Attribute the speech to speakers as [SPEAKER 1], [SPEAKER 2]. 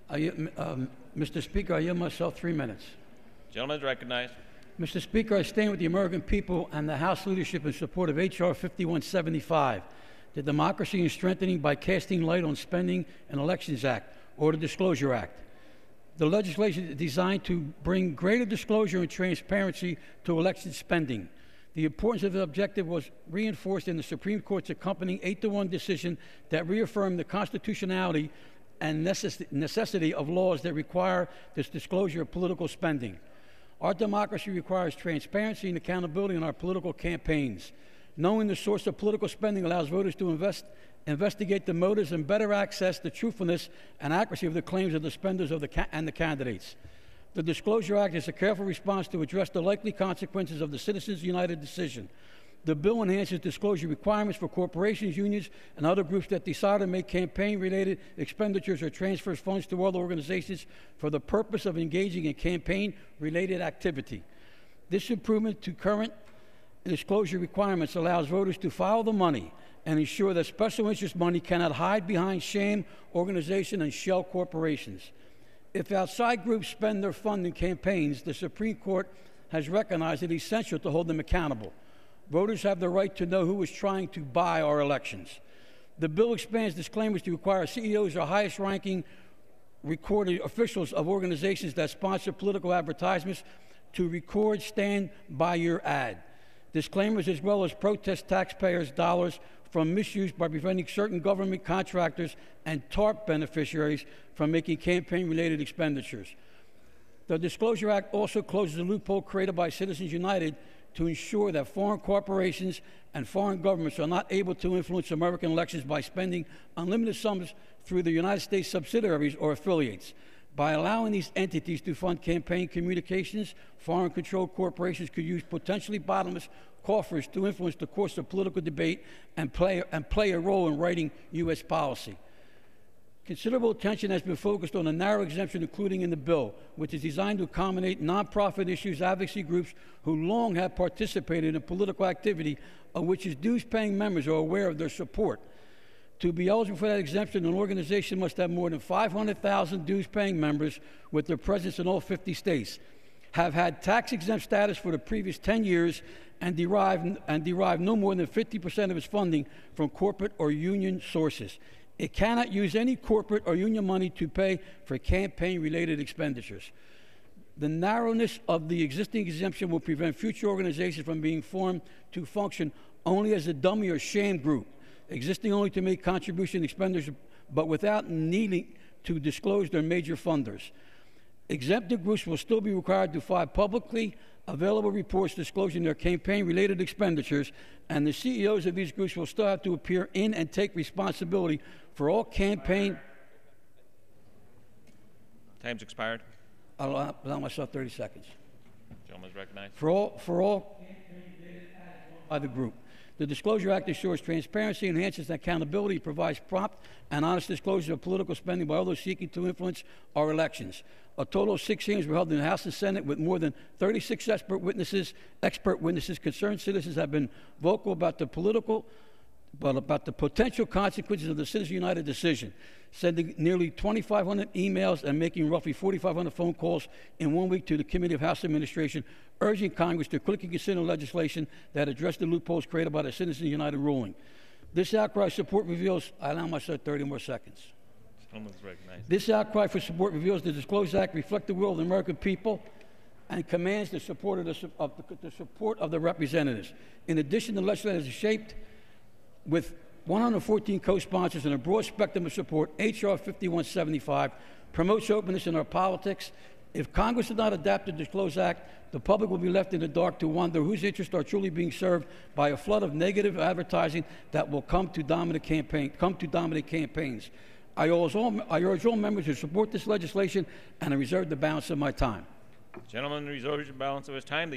[SPEAKER 1] Mr. Speaker, I yield myself 3 minutes.
[SPEAKER 2] Gentleman is recognized.
[SPEAKER 1] Mr. Speaker, I stand with the American people and the House leadership in support of H.R. 5175, the Democracy and Strengthening by Casting Light on Spending and Elections Act, or the Disclosure Act. The legislation is designed to bring greater disclosure and transparency to election spending. The importance of the objective was reinforced in the Supreme Court's accompanying 8-1 decision that reaffirmed the constitutionality and necessity of laws that require this disclosure of political spending. Our democracy requires transparency and accountability in our political campaigns. Knowing the source of political spending allows voters to investigate the motives and better access the truthfulness and accuracy of the claims of the spenders and the candidates. The Disclosure Act is a careful response to address the likely consequences of the Citizens United decision. The bill enhances disclosure requirements for corporations, unions, and other groups that decide to make campaign-related expenditures or transfer funds to other organizations for the purpose of engaging in campaign-related activity. This improvement to current disclosure requirements allows voters to follow the money and ensure that special interest money cannot hide behind sham organizations and shell corporations. If outside groups spend their fund in campaigns, the Supreme Court has recognized it essential to hold them accountable. Voters have the right to know who is trying to buy our elections. The bill expands disclaimers to require CEOs or highest-ranking recorded officials of organizations that sponsor political advertisements to record "Stand by your ad" disclaimers, as well as protest taxpayers' dollars from misuse by preventing certain government contractors and TARP beneficiaries from making campaign-related expenditures. The Disclosure Act also closes a loophole created by Citizens United to ensure that foreign corporations and foreign governments are not able to influence American elections by spending unlimited sums through the United States subsidiaries or affiliates. By allowing these entities to fund campaign communications, foreign-controlled corporations could use potentially bottomless coffers to influence the course of political debate and play a role in writing U.S. policy. Considerable attention has been focused on a narrow exemption including in the bill, which is designed to accommodate nonprofit issues advocacy groups who long have participated in political activity of which its dues-paying members are aware of their support. To be eligible for that exemption, an organization must have more than 500,000 dues-paying members with their presence in all 50 states, have had tax-exempt status for the previous 10 years, and derive no more than 50% of its funding from corporate or union sources. It cannot use any corporate or union money to pay for campaign-related expenditures. The narrowness of the existing exemption will prevent future organizations from being formed to function only as a dummy or sham group, existing only to make contribution expenditures, but without needing to disclose their major funders. Exempted groups will still be required to file publicly available reports disclosing their campaign-related expenditures, and the CEOs of these groups will still have to appear in and take responsibility for all campaign...
[SPEAKER 2] Time's expired.
[SPEAKER 1] I'll allow myself 30 seconds.
[SPEAKER 2] Gentleman is recognized.
[SPEAKER 1] For all campaign-related acts by the group. The Disclosure Act ensures transparency, enhances accountability, provides prompt and honest disclosure of political spending by all those seeking to influence our elections. A total of 6 hearings were held in the House and Senate with more than 36 expert witnesses. Concerned citizens have been vocal about the potential consequences of the Citizens United decision, sending nearly 2,500 emails and making roughly 4,500 phone calls in 1 week to the Committee of House Administration, urging Congress to quickly consider legislation that address the loopholes created by the Citizens United ruling. This outcry support reveals, I allow myself 30 more seconds. This outcry for support reveals the Disclosure Act reflects the will of the American people and commands the support of the representatives. In addition, the legislation is shaped with 114 co-sponsors and a broad spectrum of support. H.R. 5175 promotes openness in our politics. If Congress does not adapt the Disclosure Act, the public will be left in the dark to wonder whose interests are truly being served by a flood of negative advertising that will come to dominate campaigns. I urge all members to support this legislation, and I reserve the balance of my time.
[SPEAKER 2] Gentleman reserves the balance of his time.